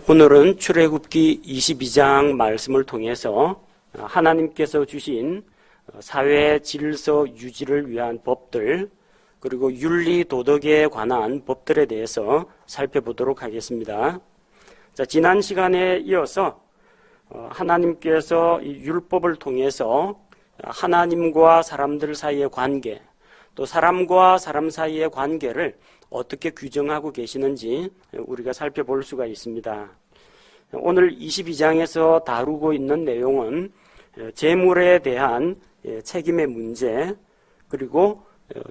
오늘은 출애굽기 22장 말씀을 통해서 하나님께서 주신 사회 질서 유지를 위한 법들, 그리고 윤리 도덕에 관한 법들에 대해서 살펴보도록 하겠습니다. 자, 지난 시간에 이어서 하나님께서 이 율법을 통해서 하나님과 사람들 사이의 관계, 또 사람과 사람 사이의 관계를 어떻게 규정하고 계시는지 우리가 살펴볼 수가 있습니다. 오늘 22장에서 다루고 있는 내용은 재물에 대한 책임의 문제, 그리고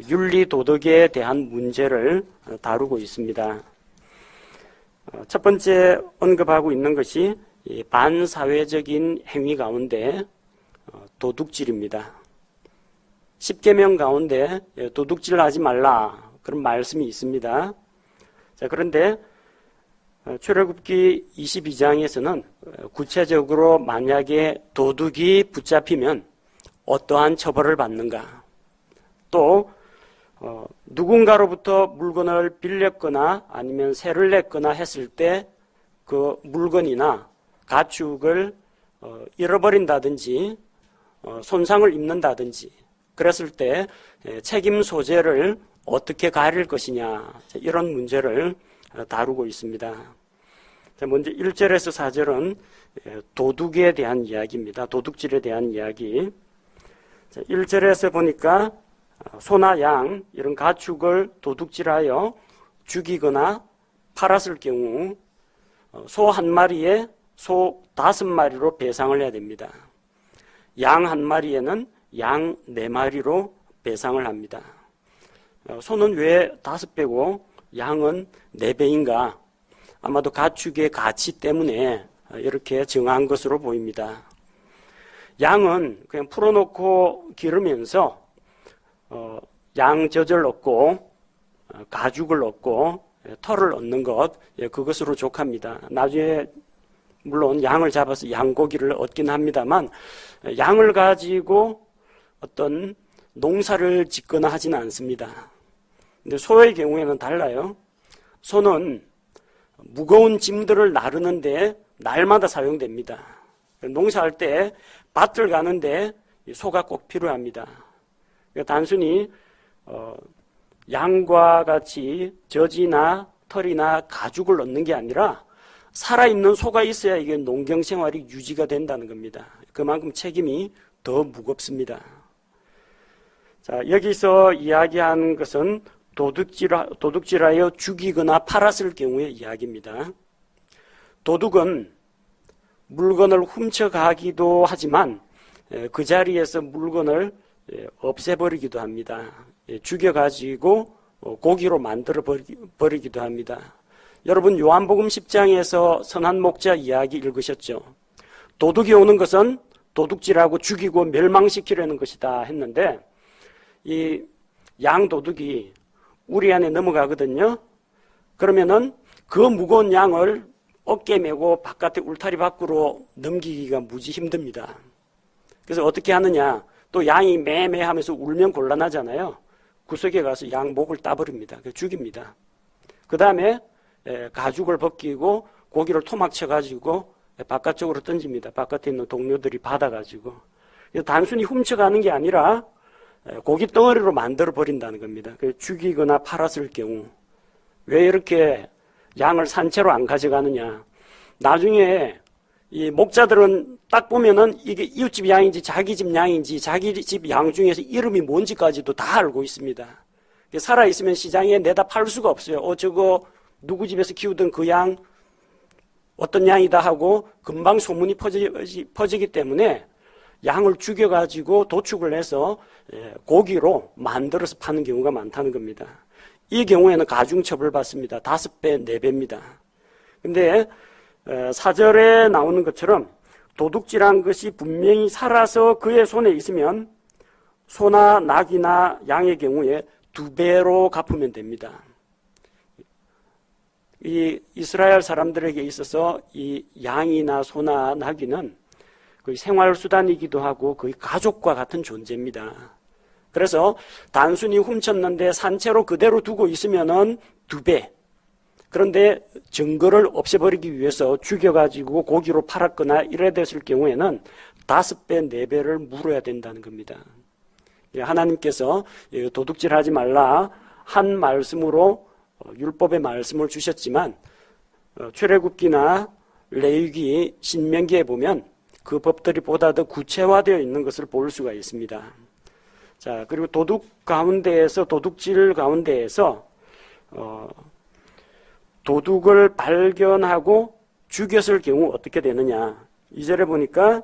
윤리 도덕에 대한 문제를 다루고 있습니다. 첫 번째 언급하고 있는 것이 반사회적인 행위 가운데 도둑질입니다. 10계명 가운데 도둑질 하지 말라, 그런 말씀이 있습니다. 자, 그런데 출애굽기 22장에서는 구체적으로 만약에 도둑이 붙잡히면 어떠한 처벌을 받는가, 또 누군가로부터 물건을 빌렸거나 아니면 세를 냈거나 했을 때 그 물건이나 가축을 잃어버린다든지 손상을 입는다든지 그랬을 때 책임 소재를 어떻게 가릴 것이냐, 이런 문제를 다루고 있습니다. 먼저 1절에서 4절은 도둑에 대한 이야기입니다. 도둑질에 대한 이야기. 1절에서 보니까 소나 양 이런 가축을 도둑질하여 죽이거나 팔았을 경우 소 한 마리에 소 5마리로 배상을 해야 됩니다. 양 한 마리에는 양 4마리로 배상을 합니다. 소는 왜 5배고 양은 4배인가? 아마도 가축의 가치 때문에 이렇게 정한 것으로 보입니다. 양은 그냥 풀어놓고 기르면서 양젖을 얻고 가죽을 얻고 털을 얻는 것, 그것으로 족합니다. 나중에 물론 양을 잡아서 양고기를 얻긴 합니다만 양을 가지고 어떤 농사를 짓거나 하지는 않습니다. 근데 소의 경우에는 달라요. 소는 무거운 짐들을 나르는데 날마다 사용됩니다. 농사할 때 밭을 가는데 소가 꼭 필요합니다. 단순히 양과 같이 젖이나 털이나 가죽을 얻는 게 아니라 살아있는 소가 있어야 이게 농경 생활이 유지가 된다는 겁니다. 그만큼 책임이 더 무겁습니다. 자, 여기서 이야기하는 것은 도둑질하여 죽이거나 팔았을 경우의 이야기입니다. 도둑은 물건을 훔쳐가기도 하지만 그 자리에서 물건을 없애버리기도 합니다. 죽여가지고 고기로 만들어 버리기도 합니다. 여러분, 요한복음 10장에서 선한 목자 이야기 읽으셨죠? 도둑이 오는 것은 도둑질하고 죽이고 멸망시키려는 것이다 했는데, 이 양도둑이 우리 안에 넘어가거든요. 그러면은 그 무거운 양을 어깨 메고 바깥에 울타리 밖으로 넘기기가 무지 힘듭니다. 그래서 어떻게 하느냐? 또 양이 매매 하면서 울면 곤란하잖아요. 구석에 가서 양 목을 따버립니다. 죽입니다. 그 다음에 가죽을 벗기고 고기를 토막 쳐가지고 바깥쪽으로 던집니다. 바깥에 있는 동료들이 받아가지고. 단순히 훔쳐가는 게 아니라 고기 덩어리로 만들어 버린다는 겁니다. 죽이거나 팔았을 경우. 왜 이렇게 양을 산채로 안 가져가느냐? 나중에 이 목자들은 딱 보면은 이게 이웃집 양인지 자기 집 양인지 자기 집 양 중에서 이름이 뭔지까지도 다 알고 있습니다. 살아있으면 시장에 내다 팔 수가 없어요. 저거 누구 집에서 키우던 그 양 어떤 양이다 하고 금방 소문이 퍼지기 때문에 양을 죽여가지고 도축을 해서 고기로 만들어서 파는 경우가 많다는 겁니다. 이 경우에는 가중처벌 받습니다. 5배, 4배입니다. 근데 4절에 나오는 것처럼 도둑질한 것이 분명히 살아서 그의 손에 있으면 소나 낙이나 양의 경우에 2배로 갚으면 됩니다. 이 이스라엘 사람들에게 있어서 이 양이나 소나 낙이는 거의 생활수단이기도 하고 거의 가족과 같은 존재입니다. 그래서 단순히 훔쳤는데 산채로 그대로 두고 있으면은 2배, 그런데 증거를 없애버리기 위해서 죽여가지고 고기로 팔았거나 이래 됐을 경우에는 5배, 4배를 물어야 된다는 겁니다. 하나님께서 도둑질하지 말라 한 말씀으로 율법의 말씀을 주셨지만 출애굽기나 레위기, 신명기에 보면 그 법들이 보다 더 구체화되어 있는 것을 볼 수가 있습니다. 자, 그리고 도둑질 가운데에서 도둑을 발견하고 죽였을 경우 어떻게 되느냐. 2절에 보니까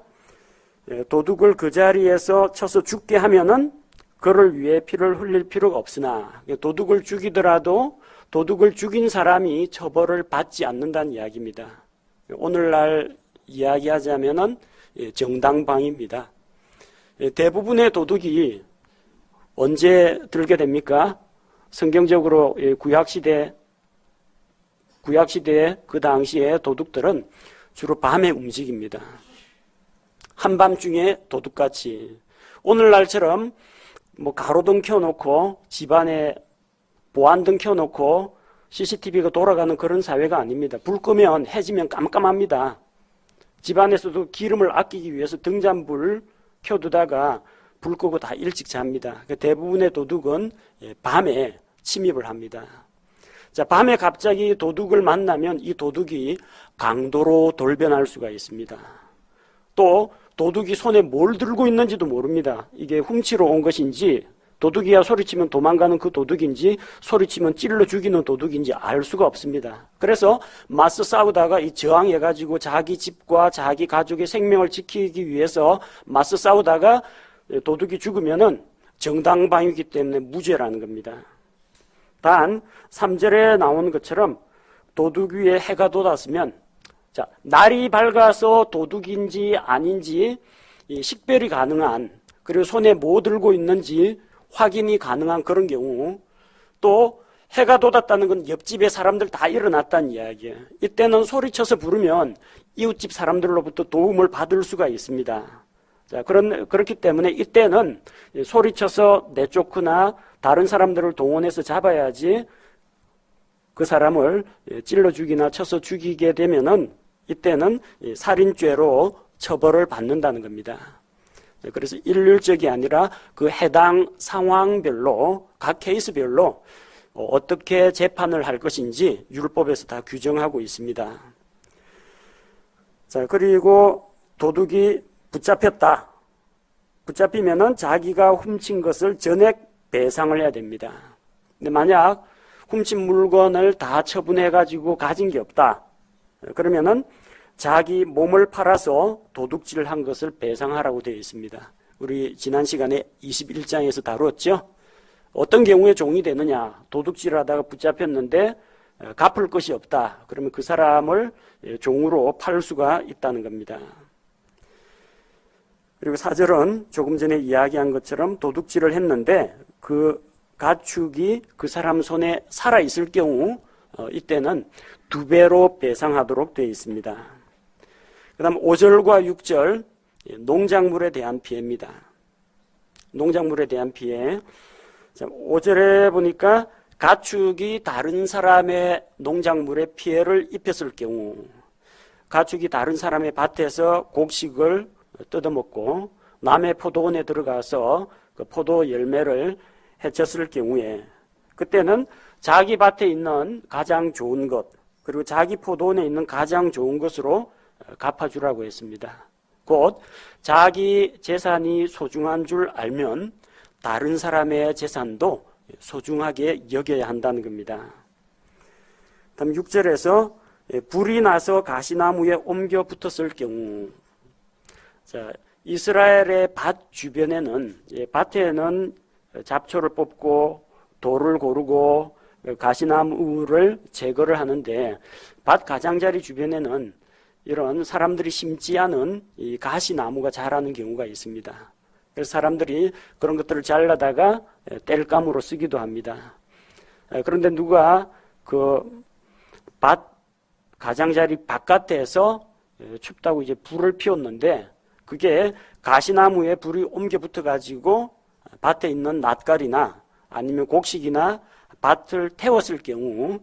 도둑을 그 자리에서 쳐서 죽게 하면은 그를 위해 피를 흘릴 필요가 없으나 도둑을 죽이더라도 도둑을 죽인 사람이 처벌을 받지 않는다는 이야기입니다. 오늘날 이야기하자면은 정당방위입니다. 대부분의 도둑이 언제 들게 됩니까? 성경적으로 구약시대 그 당시에 도둑들은 주로 밤에 움직입니다. 한밤중에 도둑같이 오늘날처럼 가로등 켜놓고 집안에 보안등 켜놓고 CCTV가 돌아가는 그런 사회가 아닙니다. 불 끄면 해지면 깜깜합니다. 집안에서도 기름을 아끼기 위해서 등잔불 켜두다가 불 끄고 다 일찍 잡니다. 대부분의 도둑은 밤에 침입을 합니다. 자, 밤에 갑자기 도둑을 만나면 이 도둑이 강도로 돌변할 수가 있습니다. 또 도둑이 손에 뭘 들고 있는지도 모릅니다. 이게 훔치러 온 것인지 도둑이야 소리치면 도망가는 그 도둑인지 소리치면 찔러 죽이는 도둑인지 알 수가 없습니다. 그래서 맞서 싸우다가 저항해가지고 자기 집과 자기 가족의 생명을 지키기 위해서 맞서 싸우다가 도둑이 죽으면은 정당방위이기 때문에 무죄라는 겁니다. 단 3절에 나오는 것처럼 도둑 위에 해가 돋았으면 자, 날이 밝아서 도둑인지 아닌지 식별이 가능한 그리고 손에 뭐 들고 있는지 확인이 가능한 그런 경우 또 해가 돋았다는 건 옆집에 사람들 다 일어났다는 이야기예요. 이때는 소리쳐서 부르면 이웃집 사람들로부터 도움을 받을 수가 있습니다. 자, 그렇기 때문에 이때는 소리쳐서 내쫓거나 다른 사람들을 동원해서 잡아야지 그 사람을 찔러 죽이나 쳐서 죽이게 되면은 이때는 살인죄로 처벌을 받는다는 겁니다. 그래서 일률적이 아니라 그 해당 상황별로 각 케이스별로 어떻게 재판을 할 것인지 율법에서 다 규정하고 있습니다. 자, 그리고 도둑이 붙잡혔다. 붙잡히면은 자기가 훔친 것을 전액 배상을 해야 됩니다. 근데 만약 훔친 물건을 다 처분해가지고 가진 게 없다. 그러면은 자기 몸을 팔아서 도둑질을 한 것을 배상하라고 되어 있습니다. 우리 지난 시간에 21장에서 다루었죠. 어떤 경우에 종이 되느냐. 도둑질을 하다가 붙잡혔는데 갚을 것이 없다. 그러면 그 사람을 종으로 팔 수가 있다는 겁니다. 그리고 4절은 조금 전에 이야기한 것처럼 도둑질을 했는데 그 가축이 그 사람 손에 살아있을 경우 이때는 2배로 배상하도록 되어 있습니다. 그 다음 5절과 6절 농작물에 대한 피해입니다. 농작물에 대한 피해. 5절에 보니까 가축이 다른 사람의 농작물에 피해를 입혔을 경우 가축이 다른 사람의 밭에서 곡식을 뜯어먹고 남의 포도원에 들어가서 그 포도 열매를 해쳤을 경우에 그때는 자기 밭에 있는 가장 좋은 것 그리고 자기 포도원에 있는 가장 좋은 것으로 갚아주라고 했습니다. 곧 자기 재산이 소중한 줄 알면 다른 사람의 재산도 소중하게 여겨야 한다는 겁니다. 다음 6절에서 불이 나서 가시나무에 옮겨 붙었을 경우 자, 이스라엘의 밭 주변에는 밭에는 잡초를 뽑고 돌을 고르고 가시나무를 제거를 하는데 밭 가장자리 주변에는 이런 사람들이 심지 않은 이 가시나무가 자라는 경우가 있습니다. 그래서 사람들이 그런 것들을 잘라다가 땔감으로 쓰기도 합니다. 그런데 누가 그 밭 가장자리 바깥에서 춥다고 이제 불을 피웠는데 그게 가시나무에 불이 옮겨 붙어가지고 밭에 있는 낫갈이나 아니면 곡식이나 밭을 태웠을 경우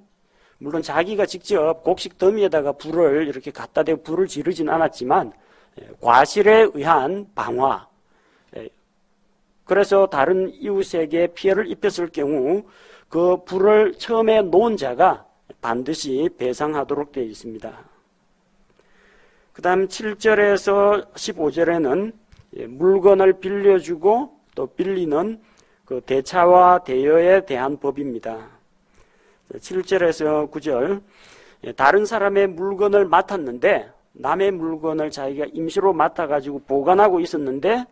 물론 자기가 직접 곡식 더미에다가 불을 이렇게 갖다 대고 불을 지르진 않았지만 과실에 의한 방화, 그래서 다른 이웃에게 피해를 입혔을 경우 그 불을 처음에 놓은 자가 반드시 배상하도록 되어 있습니다. 그 다음 7절에서 15절에는 물건을 빌려주고 또 빌리는 그 대차와 대여에 대한 법입니다. 7절에서 9절, 다른 사람의 물건을 맡았는데 남의 물건을 자기가 임시로 맡아가지고 보관하고 있었는데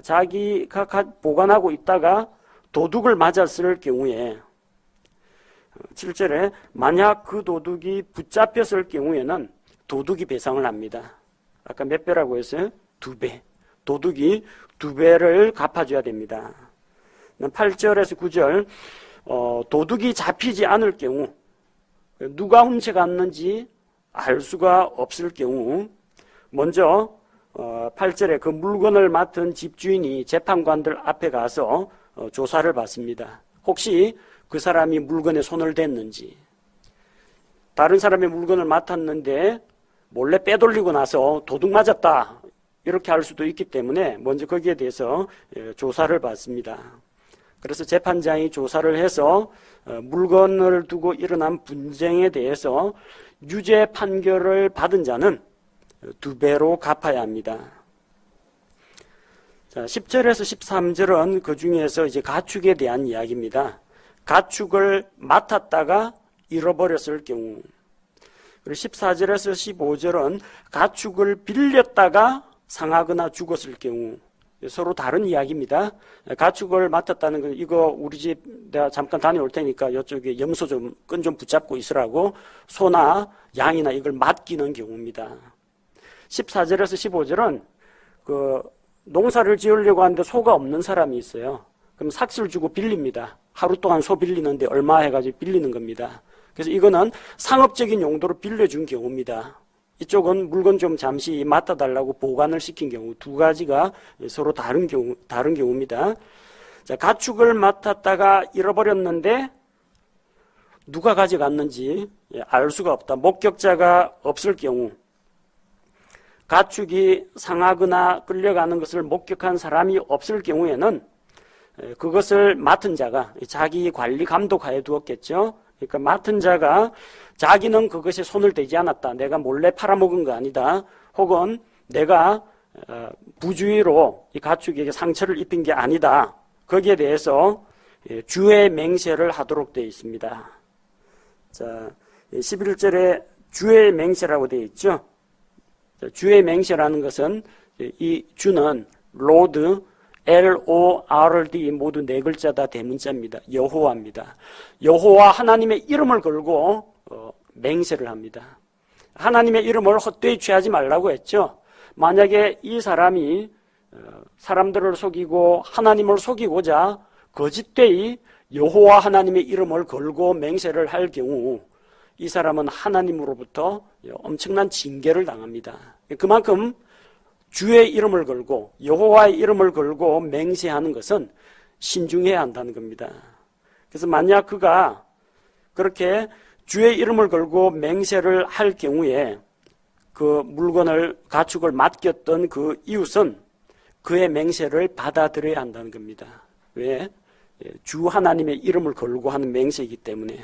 자기가 보관하고 있다가 도둑을 맞았을 경우에 7절에 만약 그 도둑이 붙잡혔을 경우에는 도둑이 배상을 합니다. 아까 몇 배라고 했어요? 2배. 도둑이 2배를 갚아줘야 됩니다. 8절에서 9절, 도둑이 잡히지 않을 경우, 누가 훔쳐갔는지 알 수가 없을 경우, 먼저 8절에 그 물건을 맡은 집주인이 재판관들 앞에 가서 조사를 받습니다. 혹시 그 사람이 물건에 손을 댔는지, 다른 사람의 물건을 맡았는데 몰래 빼돌리고 나서 도둑 맞았다 이렇게 할 수도 있기 때문에 먼저 거기에 대해서 조사를 받습니다. 그래서 재판장이 조사를 해서 물건을 두고 일어난 분쟁에 대해서 유죄 판결을 받은 자는 2배로 갚아야 합니다. 자, 10절에서 13절은 그 중에서 이제 가축에 대한 이야기입니다. 가축을 맡았다가 잃어버렸을 경우, 그리고 14절에서 15절은 가축을 빌렸다가 상하거나 죽었을 경우, 서로 다른 이야기입니다. 가축을 맡았다는 건 이거 우리 집 내가 잠깐 다녀올 테니까 이쪽에 염소 좀 끈 좀 붙잡고 있으라고 소나 양이나 이걸 맡기는 경우입니다. 14절에서 15절은 그 농사를 지으려고 하는데 소가 없는 사람이 있어요. 그럼 삭스를 주고 빌립니다. 하루 동안 소 빌리는데 얼마 해가지고 빌리는 겁니다. 그래서 이거는 상업적인 용도로 빌려준 경우입니다. 이쪽은 물건 좀 잠시 맡아달라고 보관을 시킨 경우, 두 가지가 서로 다른 경우입니다. 자, 가축을 맡았다가 잃어버렸는데 누가 가져갔는지 알 수가 없다. 목격자가 없을 경우, 가축이 상하거나 끌려가는 것을 목격한 사람이 없을 경우에는 그것을 맡은 자가 자기 관리 감독하에 두었겠죠. 그러니까 맡은 자가 자기는 그것에 손을 대지 않았다. 내가 몰래 팔아먹은 거 아니다. 혹은 내가 부주의로 이 가축에게 상처를 입힌 게 아니다. 거기에 대해서 주의 맹세를 하도록 되어 있습니다. 자, 11절에 주의 맹세라고 되어 있죠. 주의 맹세라는 것은 이 주는 로드, LORD 모두 네 글자 다 대문자입니다. 여호와입니다. 여호와 하나님의 이름을 걸고 맹세를 합니다. 하나님의 이름을 헛되이 취하지 말라고 했죠. 만약에 이 사람이 사람들을 속이고 하나님을 속이고자 거짓되이 여호와 하나님의 이름을 걸고 맹세를 할 경우 이 사람은 하나님으로부터 엄청난 징계를 당합니다. 그만큼 주의 이름을 걸고 여호와의 이름을 걸고 맹세하는 것은 신중해야 한다는 겁니다. 그래서 만약 그가 그렇게 주의 이름을 걸고 맹세를 할 경우에 그 물건을 가축을 맡겼던 그 이웃은 그의 맹세를 받아들여야 한다는 겁니다. 왜? 주 하나님의 이름을 걸고 하는 맹세이기 때문에.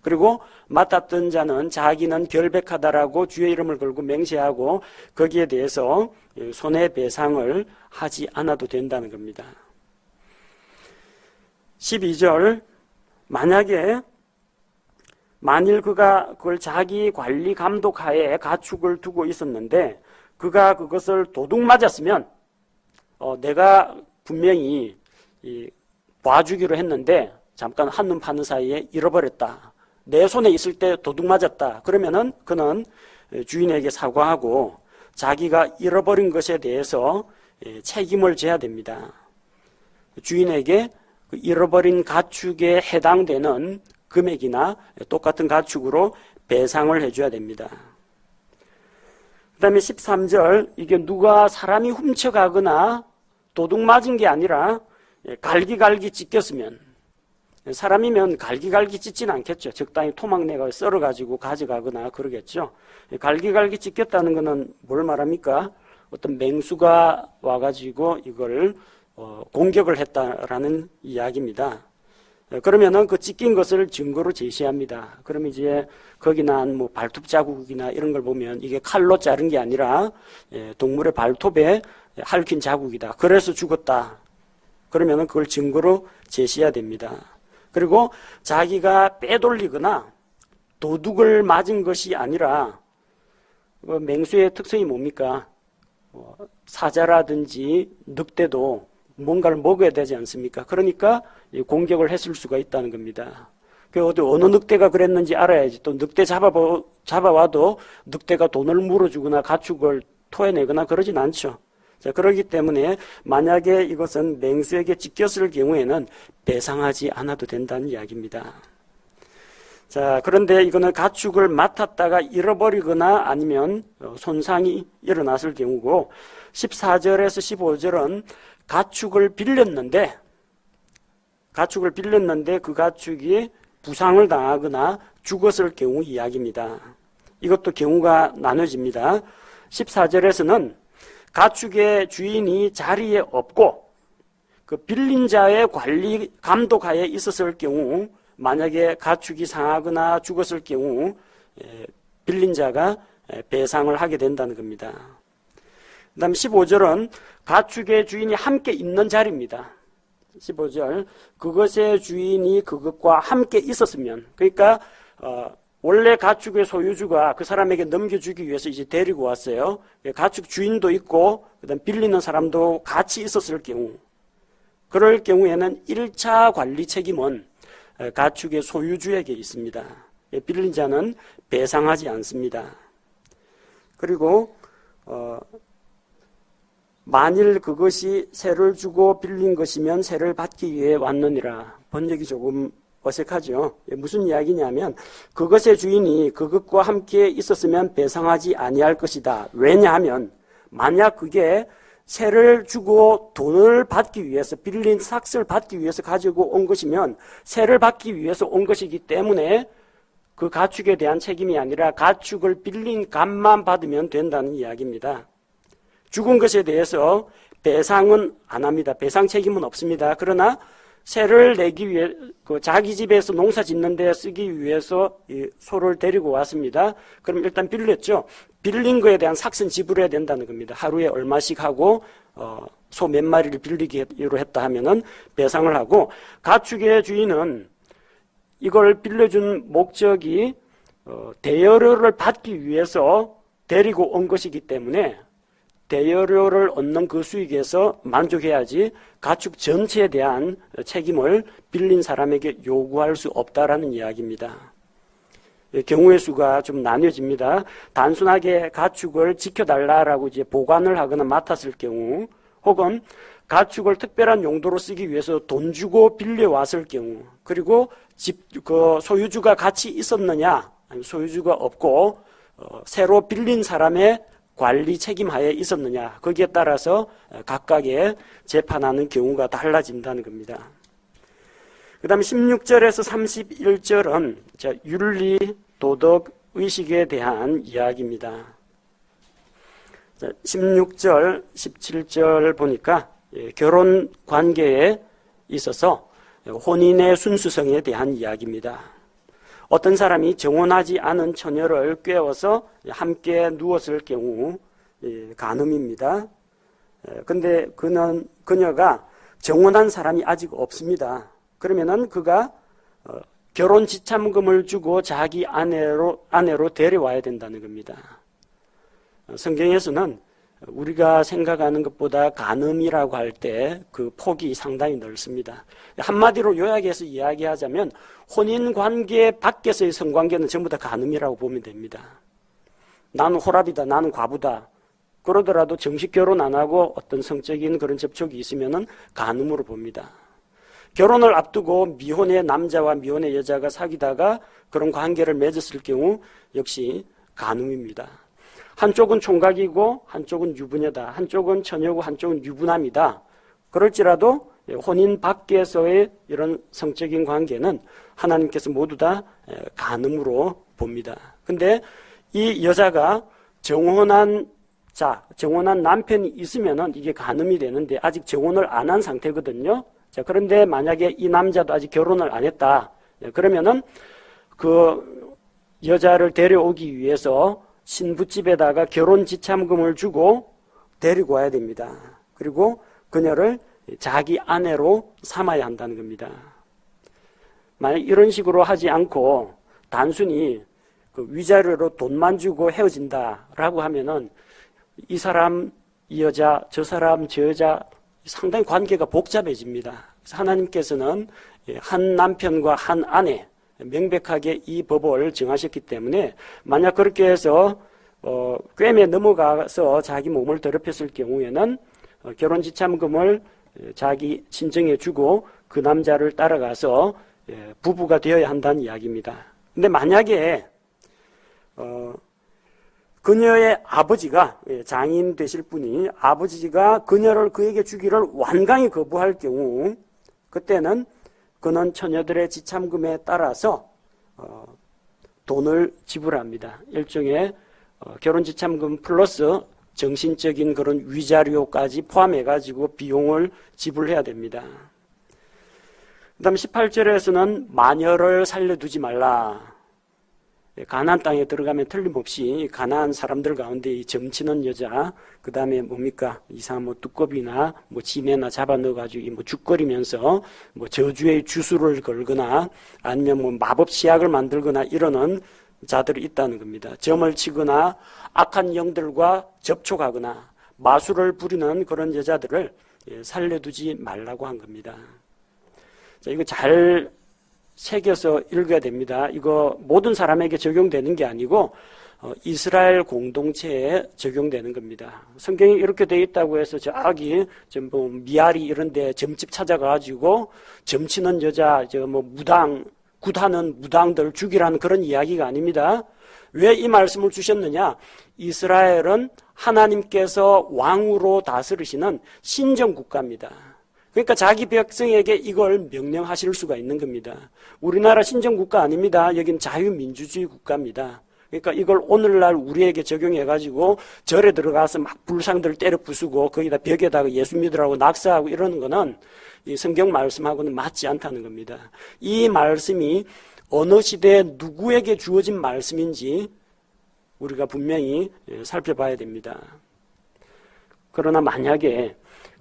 그리고 맡았던 자는 자기는 결백하다라고 주의 이름을 걸고 맹세하고 거기에 대해서 손해배상을 하지 않아도 된다는 겁니다. 12절, 만일 그가 그걸 자기 관리 감독하에 가축을 두고 있었는데 그가 그것을 도둑 맞았으면 내가 분명히 봐주기로 했는데 잠깐 한눈 파는 사이에 잃어버렸다. 내 손에 있을 때 도둑 맞았다. 그러면은 그는 주인에게 사과하고 자기가 잃어버린 것에 대해서 책임을 져야 됩니다. 주인에게 그 잃어버린 가축에 해당되는 금액이나 똑같은 가축으로 배상을 해줘야 됩니다. 그 다음에 13절, 이게 누가 사람이 훔쳐가거나 도둑 맞은 게 아니라 갈기갈기 찢겼으면 사람이면 갈기갈기 찢진 않겠죠. 적당히 토막내가 썰어가지고 가져가거나 그러겠죠. 갈기갈기 찢겼다는 것은 뭘 말합니까? 어떤 맹수가 와가지고 이걸 공격을 했다라는 이야기입니다. 그러면은 그 찢긴 것을 증거로 제시합니다. 그러면 이제 거기 난 뭐 발톱 자국이나 이런 걸 보면 이게 칼로 자른 게 아니라 동물의 발톱에 핥힌 자국이다. 그래서 죽었다. 그러면은 그걸 증거로 제시해야 됩니다. 그리고 자기가 빼돌리거나 도둑을 맞은 것이 아니라 맹수의 특성이 뭡니까? 사자라든지 늑대도 뭔가를 먹어야 되지 않습니까? 그러니까 공격을 했을 수가 있다는 겁니다. 어느 늑대가 그랬는지 알아야지. 또 늑대 잡아와도 늑대가 돈을 물어주거나 가축을 토해내거나 그러진 않죠. 자, 그렇기 때문에 만약에 이것은 맹수에게 찢겼을 경우에는 배상하지 않아도 된다는 이야기입니다. 자, 그런데 이거는 가축을 맡았다가 잃어버리거나 아니면 손상이 일어났을 경우고 14절에서 15절은 가축을 빌렸는데 그 가축이 부상을 당하거나 죽었을 경우 이야기입니다. 이것도 경우가 나눠집니다. 14절에서는 가축의 주인이 자리에 없고 그 빌린 자의 관리 감독하에 있었을 경우 만약에 가축이 상하거나 죽었을 경우 빌린 자가 배상을 하게 된다는 겁니다. 그 다음 15절은 가축의 주인이 함께 있는 자리입니다. 15절 그것의 주인이 그것과 함께 있었으면 그러니까 원래 가축의 소유주가 그 사람에게 넘겨주기 위해서 이제 데리고 왔어요. 가축 주인도 있고 그다음 빌리는 사람도 같이 있었을 경우 그럴 경우에는 1차 관리 책임은 가축의 소유주에게 있습니다. 빌린 자는 배상하지 않습니다. 그리고 만일 그것이 세를 주고 빌린 것이면 세를 받기 위해 왔느니라. 번역이 조금 어색하죠. 무슨 이야기냐면 그것의 주인이 그것과 함께 있었으면 배상하지 아니할 것이다. 왜냐하면 만약 그게 세를 주고 돈을 받기 위해서 빌린 삭스를 받기 위해서 가지고 온 것이면 세를 받기 위해서 온 것이기 때문에 그 가축에 대한 책임이 아니라 가축을 빌린 값만 받으면 된다는 이야기입니다. 죽은 것에 대해서 배상은 안 합니다. 배상 책임은 없습니다. 그러나 세를 내기 위해 자기 집에서 농사 짓는 데 쓰기 위해서 이 소를 데리고 왔습니다. 그럼 일단 빌렸죠. 빌린 거에 대한 삭슨 지불해야 된다는 겁니다. 하루에 얼마씩 하고 소 몇 마리를 빌리기로 했다 하면은 배상을 하고 가축의 주인은 이걸 빌려준 목적이 대여료를 받기 위해서 데리고 온 것이기 때문에 대여료를 얻는 그 수익에서 만족해야지 가축 전체에 대한 책임을 빌린 사람에게 요구할 수 없다라는 이야기입니다. 경우의 수가 좀 나뉘어집니다. 단순하게 가축을 지켜달라라고 이제 보관을 하거나 맡았을 경우 혹은 가축을 특별한 용도로 쓰기 위해서 돈 주고 빌려왔을 경우 그리고 소유주가 같이 있었느냐 아니면 소유주가 없고 새로 빌린 사람의 관리 책임하에 있었느냐 거기에 따라서 각각의 재판하는 경우가 달라진다는 겁니다. 그 다음에 16절에서 31절은 윤리, 도덕, 의식에 대한 이야기입니다. 16절, 17절 보니까 결혼 관계에 있어서 혼인의 순수성에 대한 이야기입니다. 어떤 사람이 정혼하지 않은 처녀를 꿰어서 함께 누웠을 경우 간음입니다. 근데 그녀가 정혼한 사람이 아직 없습니다. 그러면은 그가 결혼 지참금을 주고 자기 아내로 데려와야 된다는 겁니다. 성경에서는 우리가 생각하는 것보다 간음이라고 할 때 그 폭이 상당히 넓습니다. 한마디로 요약해서 이야기하자면 혼인관계 밖에서의 성관계는 전부 다 간음이라고 보면 됩니다. 나는 호랍이다, 나는 과부다. 그러더라도 정식 결혼 안 하고 어떤 성적인 그런 접촉이 있으면은 간음으로 봅니다. 결혼을 앞두고 미혼의 남자와 미혼의 여자가 사귀다가 그런 관계를 맺었을 경우 역시 간음입니다. 한쪽은 총각이고 한쪽은 유부녀다. 한쪽은 처녀고 한쪽은 유부남이다. 그럴지라도 혼인 밖에서의 이런 성적인 관계는 하나님께서 모두 다 간음으로 봅니다. 근데 이 여자가 정혼한 남편이 있으면은 이게 간음이 되는데 아직 정혼을 안 한 상태거든요. 자, 그런데 만약에 이 남자도 아직 결혼을 안 했다. 그러면은 그 여자를 데려오기 위해서 신부집에다가 결혼 지참금을 주고 데리고 와야 됩니다. 그리고 그녀를 자기 아내로 삼아야 한다는 겁니다. 만약 이런 식으로 하지 않고 단순히 그 위자료로 돈만 주고 헤어진다라고 하면은 이 사람, 이 여자, 저 사람, 저 여자 상당히 관계가 복잡해집니다. 그래서 하나님께서는 한 남편과 한 아내 명백하게 이 법을 정하셨기 때문에 만약 그렇게 해서 꿰매 넘어가서 자기 몸을 더럽혔을 경우에는 결혼지참금을 자기 친정에 주고 그 남자를 따라가서 부부가 되어야 한다는 이야기입니다. 근데 만약에 그녀의 아버지가 장인 되실 분이 아버지가 그녀를 그에게 주기를 완강히 거부할 경우 그때는 그는 처녀들의 지참금에 따라서 돈을 지불합니다. 일종의 결혼지참금 플러스 정신적인 그런 위자료까지 포함해가지고 비용을 지불해야 됩니다. 그 다음 18절에서는 마녀를 살려두지 말라. 가나안 땅에 들어가면 틀림없이 가나안 사람들 가운데 이 점치는 여자, 그 다음에 뭡니까? 이상한 두꺼비나 지네나 잡아 넣어가지고 죽거리면서 저주의 주술을 걸거나 아니면 마법 시약을 만들거나 이러는 자들이 있다는 겁니다. 점을 치거나 악한 영들과 접촉하거나 마술을 부리는 그런 여자들을 살려두지 말라고 한 겁니다. 자, 이거 잘 새겨서 읽어야 됩니다. 이거 모든 사람에게 적용되는 게 아니고 이스라엘 공동체에 적용되는 겁니다. 성경이 이렇게 되어 있다고 해서 저기 미아리 이런 데 점집 찾아가지고 점치는 여자, 굿하는 무당들 죽이라는 그런 이야기가 아닙니다. 왜 이 말씀을 주셨느냐? 이스라엘은 하나님께서 왕으로 다스리시는 신정국가입니다. 그러니까 자기 백성에게 이걸 명령하실 수가 있는 겁니다. 우리나라 신정국가 아닙니다. 여긴 자유민주주의 국가입니다. 그러니까 이걸 오늘날 우리에게 적용해가지고 절에 들어가서 막 불상들 때려 부수고 거기다 벽에다가 예수 믿으라고 낙서하고 이러는 거는 이 성경 말씀하고는 맞지 않다는 겁니다. 이 말씀이 어느 시대에 누구에게 주어진 말씀인지 우리가 분명히 살펴봐야 됩니다. 그러나 만약에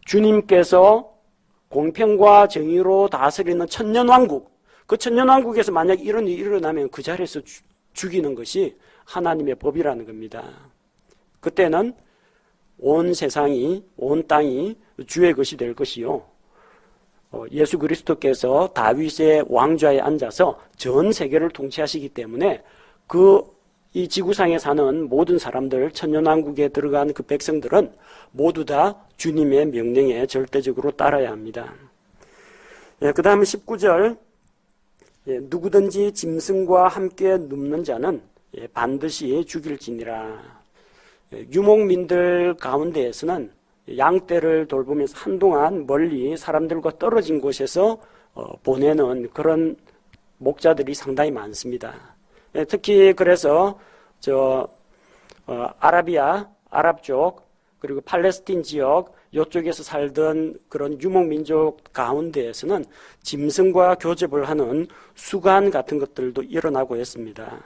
주님께서 공평과 정의로 다스리는 천년왕국, 그 천년왕국에서 만약 이런 일이 일어나면 그 자리에서 죽이는 것이 하나님의 법이라는 겁니다. 그때는 온 세상이, 온 땅이 주의 것이 될 것이요. 예수 그리스도께서 다윗의 왕좌에 앉아서 전 세계를 통치하시기 때문에 이 지구상에 사는 모든 사람들, 천년왕국에 들어간 그 백성들은 모두 다 주님의 명령에 절대적으로 따라야 합니다. 그 다음 19절, 누구든지 짐승과 함께 눕는 자는 반드시 죽일지니라. 유목민들 가운데에서는 양떼를 돌보면서 한동안 멀리 사람들과 떨어진 곳에서 보내는 그런 목자들이 상당히 많습니다. 특히 그래서 아랍 쪽 그리고 팔레스틴 지역 이쪽에서 살던 그런 유목민족 가운데에서는 짐승과 교접을 하는 수간 같은 것들도 일어나고 있습니다.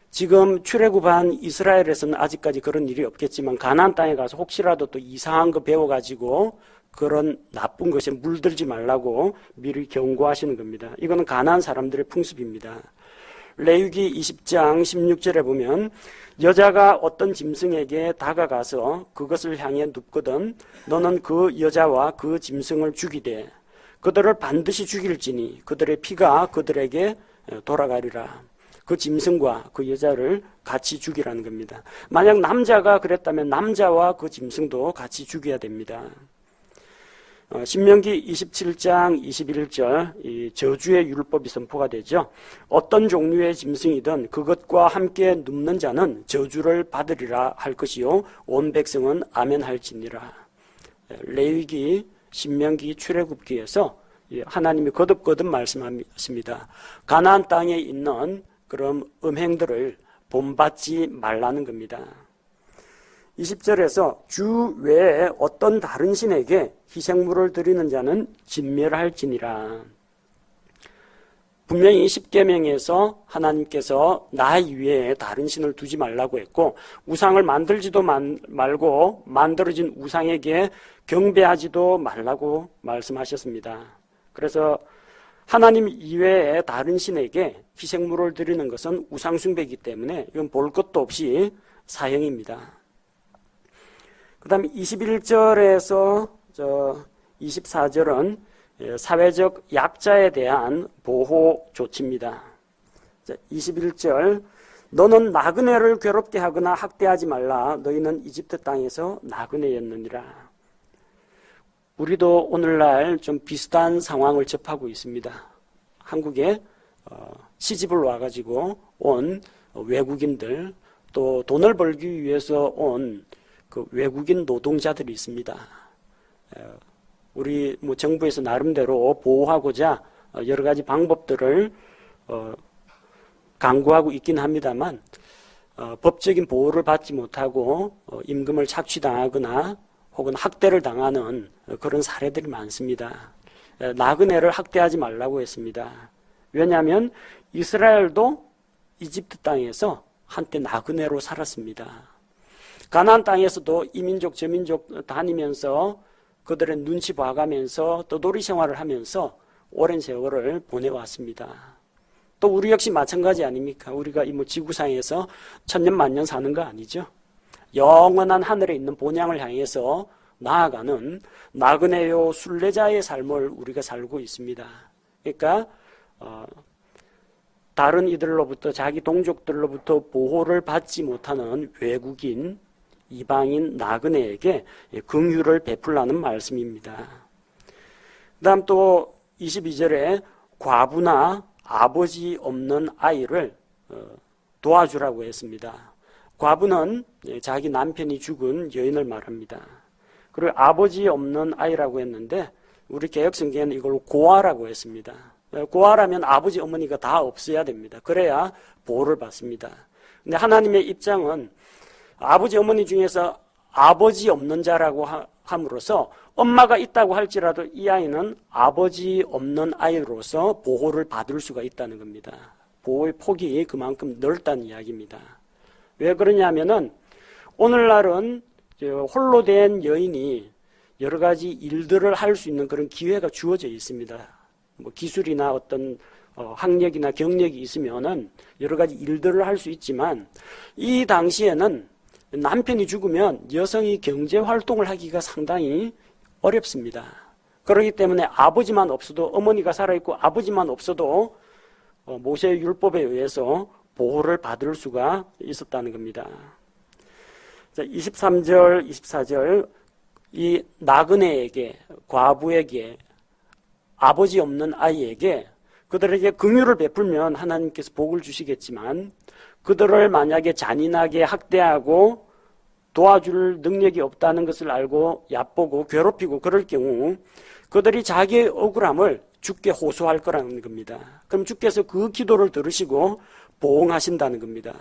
지금 출애굽한 이스라엘에서는 아직까지 그런 일이 없겠지만 가나안 땅에 가서 혹시라도 또 이상한 거 배워가지고 그런 나쁜 것에 물들지 말라고 미리 경고하시는 겁니다. 이거는 가나안 사람들의 풍습입니다. 레위기 20장 16절에 보면 여자가 어떤 짐승에게 다가가서 그것을 향해 눕거든 너는 그 여자와 그 짐승을 죽이되 그들을 반드시 죽일지니 그들의 피가 그들에게 돌아가리라. 그 짐승과 그 여자를 같이 죽이라는 겁니다. 만약 남자가 그랬다면 남자와 그 짐승도 같이 죽여야 됩니다. 신명기 27장 21절 이 저주의 율법이 선포가 되죠. 어떤 종류의 짐승이든 그것과 함께 눕는 자는 저주를 받으리라 할 것이요 온 백성은 아멘 할지니라. 레위기 신명기 출애굽기에서 하나님이 거듭거듭 말씀하십니다. 가나안 땅에 있는 그런 음행들을 본받지 말라는 겁니다. 20절에서 주 외에 어떤 다른 신에게 희생물을 드리는 자는 진멸할지니라. 분명히 십계명에서 하나님께서 나 이외에 다른 신을 두지 말라고 했고, 우상을 만들지도 말고 만들어진 우상에게 경배하지도 말라고 말씀하셨습니다. 그래서 하나님 이외에 다른 신에게 희생물을 드리는 것은 우상숭배이기 때문에 이건 볼 것도 없이 사형입니다. 그 다음에 21절에서 24절은 사회적 약자에 대한 보호 조치입니다. 21절, 너는 나그네를 괴롭게 하거나 학대하지 말라. 너희는 이집트 땅에서 나그네였느니라. 우리도 오늘날 좀 비슷한 상황을 접하고 있습니다. 한국에 시집을 와가지고 온 외국인들, 또 돈을 벌기 위해서 온 그 외국인 노동자들이 있습니다. 우리 정부에서 나름대로 보호하고자 여러 가지 방법들을 강구하고 있긴 합니다만, 법적인 보호를 받지 못하고 임금을 착취당하거나 혹은 학대를 당하는 그런 사례들이 많습니다. 나그네를 학대하지 말라고 했습니다. 왜냐하면 이스라엘도 이집트 땅에서 한때 나그네로 살았습니다. 가나안 땅에서도 이민족 저민족 다니면서 그들의 눈치 봐가면서 떠돌이 생활을 하면서 오랜 세월을 보내왔습니다. 또 우리 역시 마찬가지 아닙니까? 우리가 이 지구상에서 천년 만년 사는 거 아니죠? 영원한 하늘에 있는 본향을 향해서 나아가는 나그네요 순례자의 삶을 우리가 살고 있습니다. 그러니까 다른 이들로부터, 자기 동족들로부터 보호를 받지 못하는 외국인, 이방인 나그네에게 긍휼을 베풀라는 말씀입니다. 그 다음 또 22절에 과부나 아버지 없는 아이를 도와주라고 했습니다. 과부는 자기 남편이 죽은 여인을 말합니다. 그리고 아버지 없는 아이라고 했는데 우리 개혁성경에는 이걸 고아라고 했습니다. 고아라면 아버지 어머니가 다 없어야 됩니다. 그래야 보호를 받습니다. 근데 하나님의 입장은 아버지 어머니 중에서 아버지 없는 자라고 함으로써 엄마가 있다고 할지라도 이 아이는 아버지 없는 아이로서 보호를 받을 수가 있다는 겁니다. 보호의 폭이 그만큼 넓다는 이야기입니다. 왜 그러냐면은 오늘날은 홀로 된 여인이 여러 가지 일들을 할 수 있는 그런 기회가 주어져 있습니다. 기술이나 어떤 학력이나 경력이 있으면은 여러 가지 일들을 할 수 있지만, 이 당시에는 남편이 죽으면 여성이 경제 활동을 하기가 상당히 어렵습니다. 그렇기 때문에 아버지만 없어도, 어머니가 살아있고 아버지만 없어도 모세의 율법에 의해서 보호를 받을 수가 있었다는 겁니다. 23절, 24절, 이 나그네에게, 과부에게, 아버지 없는 아이에게 그들에게 긍휼을 베풀면 하나님께서 복을 주시겠지만, 그들을 만약에 잔인하게 학대하고 도와줄 능력이 없다는 것을 알고 얕보고 괴롭히고 그럴 경우 그들이 자기의 억울함을 주께 호소할 거라는 겁니다. 그럼 주께서 그 기도를 들으시고 보응하신다는 겁니다.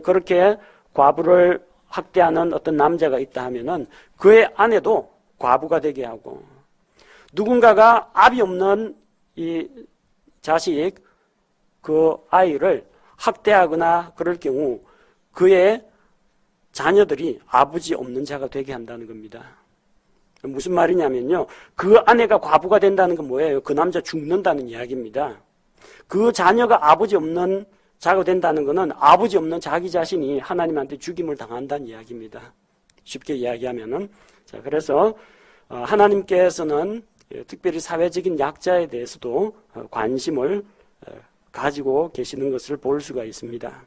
그렇게 과부를 학대하는 어떤 남자가 있다 하면은 그의 아내도 과부가 되게 하고, 누군가가 아비 없는 이 자식, 그 아이를 학대하거나 그럴 경우 그의 자녀들이 아버지 없는 자가 되게 한다는 겁니다. 무슨 말이냐면요, 그 아내가 과부가 된다는 건 뭐예요? 그 남자 죽는다는 이야기입니다. 그 자녀가 아버지 없는 자가 된다는 것은 아버지 없는 자기 자신이 하나님한테 죽임을 당한다는 이야기입니다. 쉽게 이야기하면은. 자, 그래서 하나님께서는 특별히 사회적인 약자에 대해서도 관심을 가지고 계시는 것을 볼 수가 있습니다.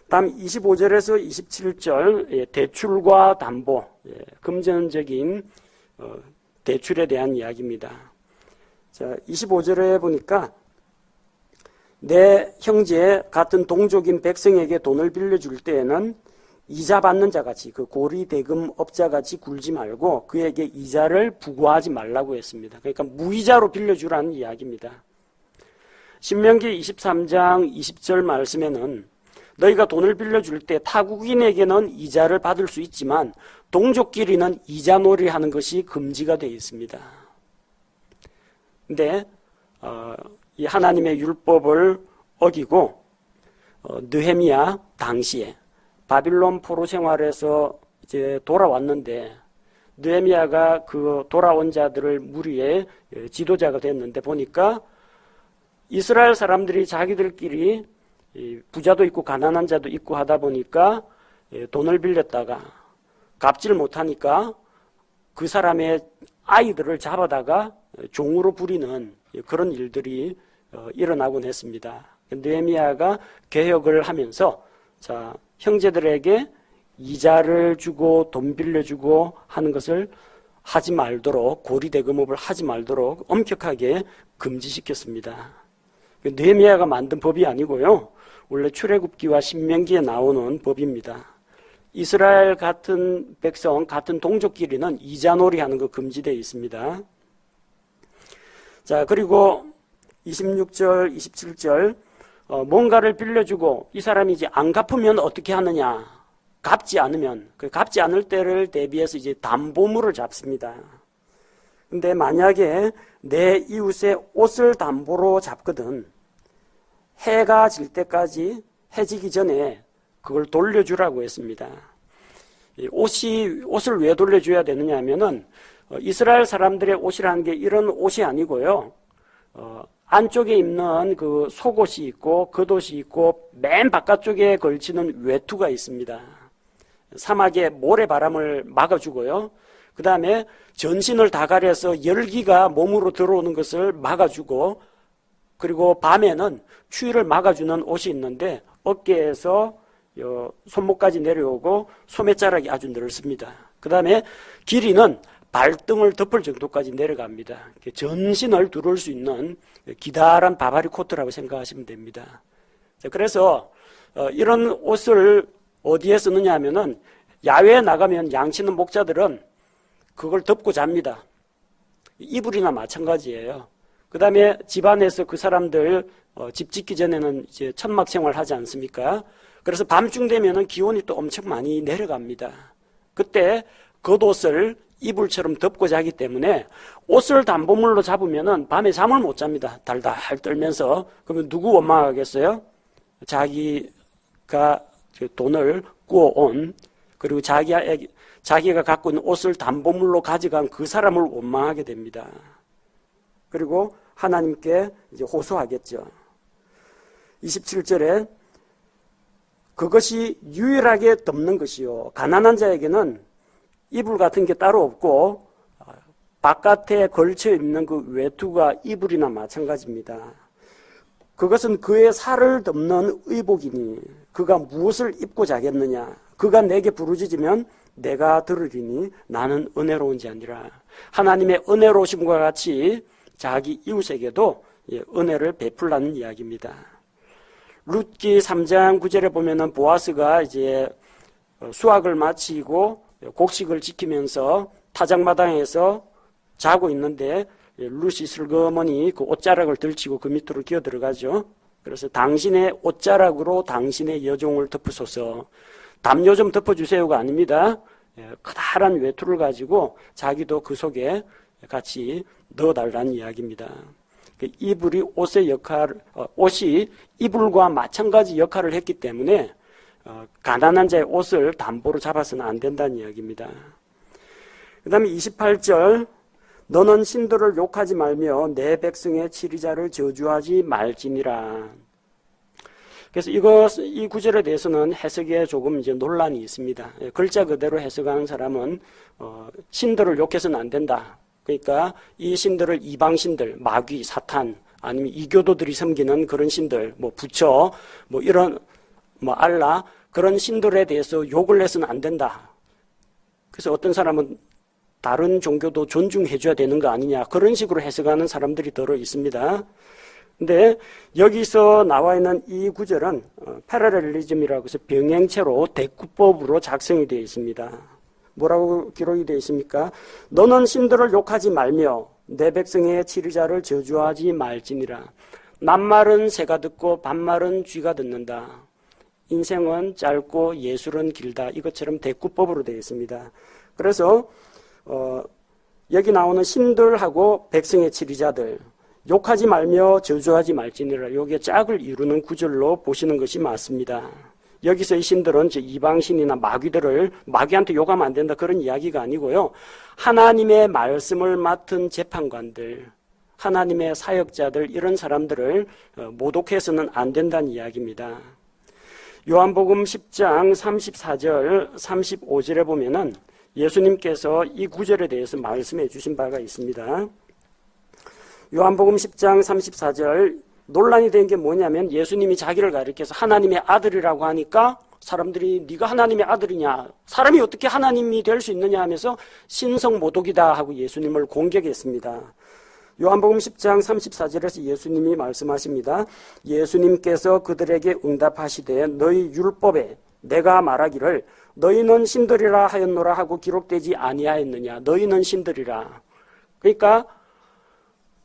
다음 25절에서 27절, 대출과 담보, 금전적인 대출에 대한 이야기입니다. 자, 25절에 보니까 내 형제 같은 동족인 백성에게 돈을 빌려줄 때에는 이자 받는 자같이 그 고리대금업자같이 굴지 말고 그에게 이자를 부과하지 말라고 했습니다. 그러니까 무이자로 빌려주라는 이야기입니다. 신명기 23장 20절 말씀에는 너희가 돈을 빌려줄 때 타국인에게는 이자를 받을 수 있지만 동족끼리는 이자놀이 하는 것이 금지가 되어 있습니다. 근데 이 하나님의 율법을 어기고 느헤미야 당시에 바빌론 포로 생활에서 이제 돌아왔는데 느헤미야가 그 돌아온 자들을 무리의 지도자가 됐는데 보니까 이스라엘 사람들이 자기들끼리 부자도 있고 가난한 자도 있고 하다 보니까 돈을 빌렸다가 갚질 못하니까 그 사람의 아이들을 잡아다가 종으로 부리는 그런 일들이 일어나곤 했습니다. 느헤미야가 개혁을 하면서 자, 형제들에게 이자를 주고 돈 빌려주고 하는 것을 하지 말도록 고리대금업을 하지 말도록 엄격하게 금지시켰습니다. 느헤미야가 만든 법이 아니고요. 원래 출애굽기와 신명기에 나오는 법입니다. 이스라엘 같은 백성, 같은 동족끼리는 이자놀이 하는 거 금지되어 있습니다. 자, 그리고 26절, 27절 뭔가를 빌려주고 이 사람이 이제 안 갚으면 어떻게 하느냐? 갚지 않으면 그 갚지 않을 때를 대비해서 이제 담보물을 잡습니다. 근데 만약에 내 이웃의 옷을 담보로 잡거든 해가 질 때까지 해지기 전에 그걸 돌려주라고 했습니다. 옷을 왜 돌려줘야 되느냐 하면은 이스라엘 사람들의 옷이라는 게 이런 옷이 아니고요. 안쪽에 입는 그 속옷이 있고 겉옷이 있고 맨 바깥쪽에 걸치는 외투가 있습니다. 사막의 모래바람을 막아주고요. 그 다음에 전신을 다 가려서 열기가 몸으로 들어오는 것을 막아주고 그리고 밤에는 추위를 막아주는 옷이 있는데 어깨에서 손목까지 내려오고 소매자락이 아주 넓습니다. 그 다음에 길이는 발등을 덮을 정도까지 내려갑니다. 전신을 두를 수 있는 기다란 바바리 코트라고 생각하시면 됩니다. 그래서 이런 옷을 어디에 쓰느냐 하면은 야외에 나가면 양치는 목자들은 그걸 덮고 잡니다. 이불이나 마찬가지예요. 그 다음에 집안에서 그 사람들 집 짓기 전에는 이제 천막 생활 하지 않습니까? 그래서 밤중 되면은 기온이 또 엄청 많이 내려갑니다. 그때 겉옷을 이불처럼 덮고 자기 때문에 옷을 담보물로 잡으면은 밤에 잠을 못 잡니다. 달달 떨면서. 그러면 누구 원망하겠어요? 자기가 돈을 꾸어온 그리고 자기가 갖고 있는 옷을 담보물로 가져간 그 사람을 원망하게 됩니다. 그리고 하나님께 이제 호소하겠죠. 27절에 그것이 유일하게 덮는 것이요. 가난한 자에게는 이불 같은 게 따로 없고 바깥에 걸쳐 있는 그 외투가 이불이나 마찬가지입니다. 그것은 그의 살을 덮는 의복이니 그가 무엇을 입고 자겠느냐. 그가 내게 부르짖으면 내가 들으리니 나는 은혜로운 자니라. 하나님의 은혜로우심과 같이 자기 이웃에게도 은혜를 베풀라는 이야기입니다. 룻기 3장 9절에 보면은 보아스가 이제 수확을 마치고 곡식을 지키면서 타작마당에서 자고 있는데 룻이 슬그머니 그 옷자락을 들치고 그 밑으로 기어 들어가죠. 그래서 당신의 옷자락으로 당신의 여종을 덮으소서. 담요 좀 덮어주세요가 아닙니다. 커다란 외투를 가지고 자기도 그 속에 같이 넣어달라는 이야기입니다. 이불이 옷이 이불과 마찬가지 역할을 했기 때문에 가난한 자의 옷을 담보로 잡아서는 안 된다는 이야기입니다. 그 다음에 28절 너는 신들을 욕하지 말며 내 백성의 치리자를 저주하지 말지니라. 그래서 이 구절에 대해서는 해석에 조금 이제 논란이 있습니다. 글자 그대로 해석하는 사람은 신들을 욕해서는 안 된다. 그러니까 이 신들을 이방 신들, 마귀, 사탄, 아니면 이교도들이 섬기는 그런 신들, 뭐 부처, 뭐 이런 뭐 알라 그런 신들에 대해서 욕을 해서는 안 된다. 그래서 어떤 사람은 다른 종교도 존중해 줘야 되는 거 아니냐 그런 식으로 해석하는 사람들이 더러 있습니다. 근데 여기서 나와 있는 이 구절은 패러렐리즘이라고 해서 병행체로 대꾸법으로 작성이 되어 있습니다. 뭐라고 기록이 되어 있습니까? 너는 신들을 욕하지 말며 내 백성의 치리자를 저주하지 말지니라. 낱말은 새가 듣고 반말은 쥐가 듣는다. 인생은 짧고 예술은 길다. 이것처럼 대꾸법으로 되어 있습니다. 그래서 여기 나오는 신들하고 백성의 치리자들, 욕하지 말며 저주하지 말지니라. 여기에 짝을 이루는 구절로 보시는 것이 맞습니다. 여기서 이 신들은 이방신이나 마귀한테 욕하면 안 된다 그런 이야기가 아니고요. 하나님의 말씀을 맡은 재판관들, 하나님의 사역자들, 이런 사람들을 모독해서는 안 된다는 이야기입니다. 요한복음 10장 34절 35절에 보면은 예수님께서 이 구절에 대해서 말씀해 주신 바가 있습니다. 요한복음 10장 34절, 논란이 된 게 뭐냐면 예수님이 자기를 가리켜서 하나님의 아들이라고 하니까 사람들이 네가 하나님의 아들이냐, 사람이 어떻게 하나님이 될 수 있느냐 하면서 신성 모독이다 하고 예수님을 공격했습니다. 요한복음 10장 34절에서 예수님이 말씀하십니다. 예수님께서 그들에게 응답하시되 너희 율법에 내가 말하기를 너희는 신들이라 하였노라 하고 기록되지 아니하였느냐. 너희는 신들이라. 그러니까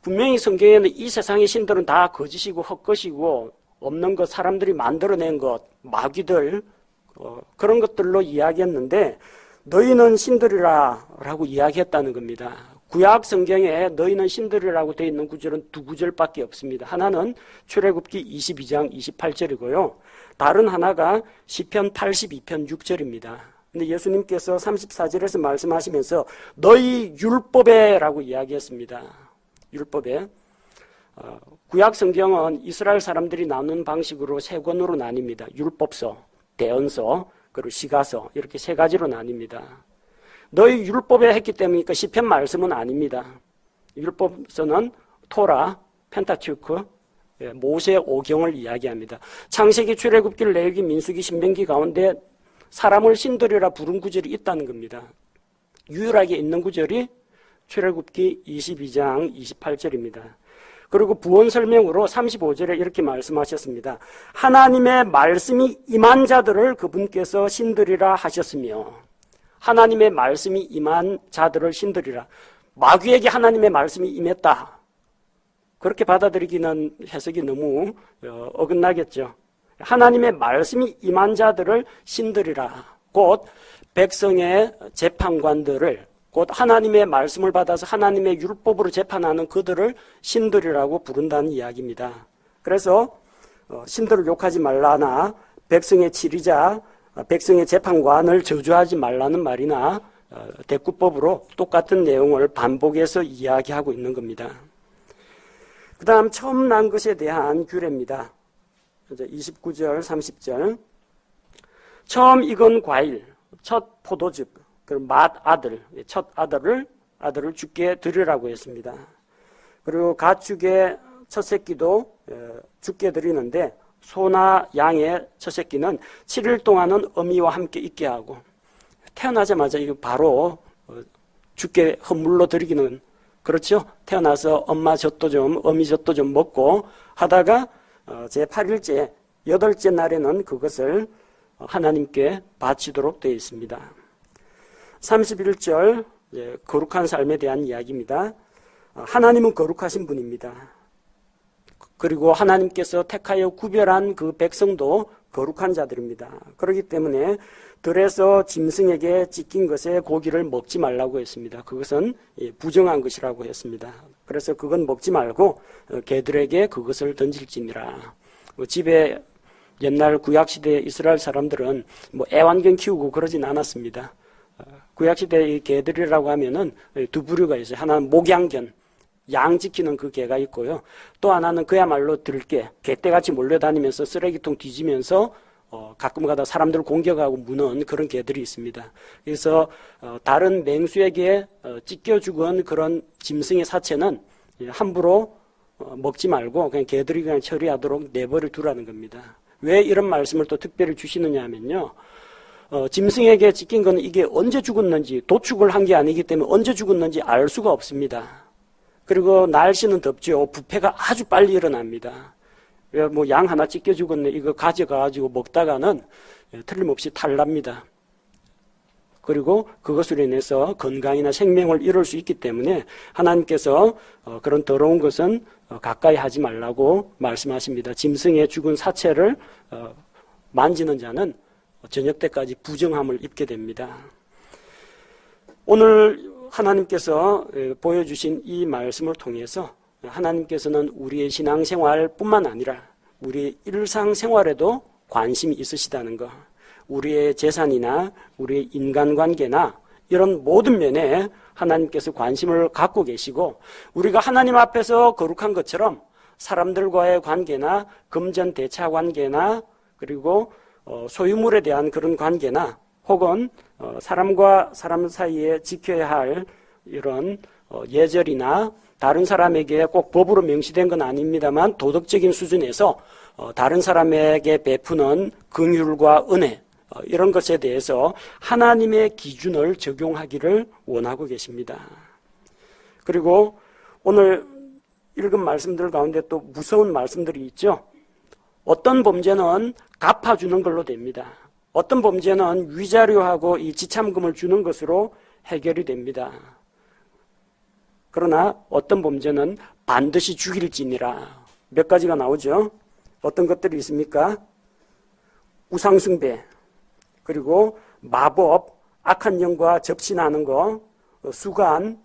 분명히 성경에는 이 세상의 신들은 다 거짓이고 헛것이고 없는 것, 사람들이 만들어낸 것, 마귀들, 그런 것들로 이야기했는데 너희는 신들이라 라고 이야기했다는 겁니다. 구약 성경에 너희는 신들이라고 되어 있는 구절은 두 구절밖에 없습니다. 하나는 출애굽기 22장 28절이고요. 다른 하나가 시편 82편 6절입니다. 근데 예수님께서 34절에서 말씀하시면서 너희 율법에 라고 이야기했습니다. 율법에. 구약 성경은 이스라엘 사람들이 나누는 방식으로 세 권으로 나뉩니다. 율법서, 대언서, 그리고 시가서, 이렇게 세 가지로 나뉩니다. 너희 율법에 했기 때문이니까 시편 말씀은 아닙니다. 율법서는 토라, 펜타튜크, 모세 오경을 이야기합니다. 창세기, 출애굽기, 레위기, 민수기, 신명기 가운데 사람을 신들이라 부른 구절이 있다는 겁니다. 유일하게 있는 구절이 출애굽기 22장 28절입니다. 그리고 부언 설명으로 35절에 이렇게 말씀하셨습니다. 하나님의 말씀이 임한 자들을 그분께서 신들이라 하셨으며, 하나님의 말씀이 임한 자들을 신들이라. 마귀에게 하나님의 말씀이 임했다. 그렇게 받아들이기는 해석이 너무 어긋나겠죠. 하나님의 말씀이 임한 자들을 신들이라. 곧 백성의 재판관들을, 곧 하나님의 말씀을 받아서 하나님의 율법으로 재판하는 그들을 신들이라고 부른다는 이야기입니다. 그래서 신들을 욕하지 말라나 백성의 치리자, 백성의 재판관을 저주하지 말라는 말이나 대꾸법으로 똑같은 내용을 반복해서 이야기하고 있는 겁니다. 그 다음 처음 난 것에 대한 규례입니다. 29절 30절. 처음 익은 과일, 첫 포도즙, 그리고 맏아들, 첫 아들을 주께 드리라고 했습니다. 그리고 가축의 첫 새끼도 주께 드리는데 소나 양의 첫 새끼는 7일 동안은 어미와 함께 있게 하고, 태어나자마자 이거 바로 주께 헌물로 드리기는 그렇죠. 태어나서 엄마 젖도 좀, 어미 젖도 좀 먹고 하다가 제8일째 8째 날에는 그것을 하나님께 바치도록 되어 있습니다. 31절 거룩한 삶에 대한 이야기입니다. 하나님은 거룩하신 분입니다. 그리고 하나님께서 택하여 구별한 그 백성도 거룩한 자들입니다. 그렇기 때문에 들에서 짐승에게 찢긴 것에 고기를 먹지 말라고 했습니다. 그것은 부정한 것이라고 했습니다. 그래서 그건 먹지 말고 개들에게 그것을 던질지니라. 집에 옛날 구약시대 이스라엘 사람들은 애완견 키우고 그러진 않았습니다. 구약시대 개들이라고 하면은 두 부류가 있어요. 하나는 목양견, 양 지키는 그 개가 있고요. 또 하나는 그야말로 들개, 개떼같이 몰려다니면서 쓰레기통 뒤지면서 가끔 가다 사람들을 공격하고 무는 그런 개들이 있습니다. 그래서 다른 맹수에게 찢겨 죽은 그런 짐승의 사체는 함부로 먹지 말고 그냥 개들이 그냥 처리하도록 내버려 두라는 겁니다. 왜 이런 말씀을 또 특별히 주시느냐 하면요. 짐승에게 찢긴 거는 이게 언제 죽었는지, 도축을 한 게 아니기 때문에 언제 죽었는지 알 수가 없습니다. 그리고 날씨는 덥죠. 부패가 아주 빨리 일어납니다. 뭐 양 하나 찢겨 죽었네. 이거 가져가가지고 먹다가는 틀림없이 탈납니다. 그리고 그것으로 인해서 건강이나 생명을 잃을 수 있기 때문에 하나님께서 그런 더러운 것은 가까이 하지 말라고 말씀하십니다. 짐승의 죽은 사체를 만지는 자는 저녁 때까지 부정함을 입게 됩니다. 오늘 하나님께서 보여주신 이 말씀을 통해서 하나님께서는 우리의 신앙생활뿐만 아니라 우리의 일상생활에도 관심이 있으시다는 것, 우리의 재산이나 우리의 인간관계나 이런 모든 면에 하나님께서 관심을 갖고 계시고, 우리가 하나님 앞에서 거룩한 것처럼 사람들과의 관계나 금전대차 관계나 그리고 소유물에 대한 그런 관계나 혹은 사람과 사람 사이에 지켜야 할 이런 예절이나 다른 사람에게 꼭 법으로 명시된 건 아닙니다만 도덕적인 수준에서 다른 사람에게 베푸는 긍휼과 은혜, 이런 것에 대해서 하나님의 기준을 적용하기를 원하고 계십니다. 그리고 오늘 읽은 말씀들 가운데 또 무서운 말씀들이 있죠. 어떤 범죄는 갚아주는 걸로 됩니다. 어떤 범죄는 위자료하고 이 지참금을 주는 것으로 해결이 됩니다. 그러나 어떤 범죄는 반드시 죽일지니라. 몇 가지가 나오죠. 어떤 것들이 있습니까? 우상숭배, 그리고 마법, 악한 영과 접신하는 거, 수간,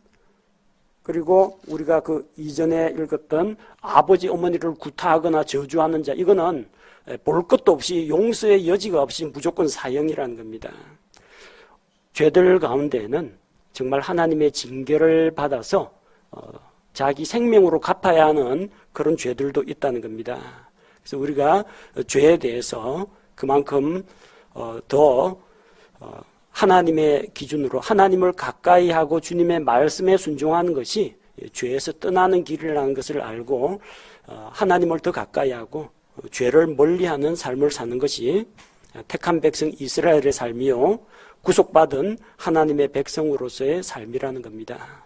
그리고 우리가 그 이전에 읽었던 아버지 어머니를 구타하거나 저주하는 자, 이거는 볼 것도 없이 용서의 여지가 없이 무조건 사형이라는 겁니다. 죄들 가운데에는 정말 하나님의 징계를 받아서 자기 생명으로 갚아야 하는 그런 죄들도 있다는 겁니다. 그래서 우리가 죄에 대해서 그만큼 더 하나님의 기준으로 하나님을 가까이 하고 주님의 말씀에 순종하는 것이 죄에서 떠나는 길이라는 것을 알고 하나님을 더 가까이 하고 죄를 멀리하는 삶을 사는 것이 택한 백성 이스라엘의 삶이요 구속받은 하나님의 백성으로서의 삶이라는 겁니다.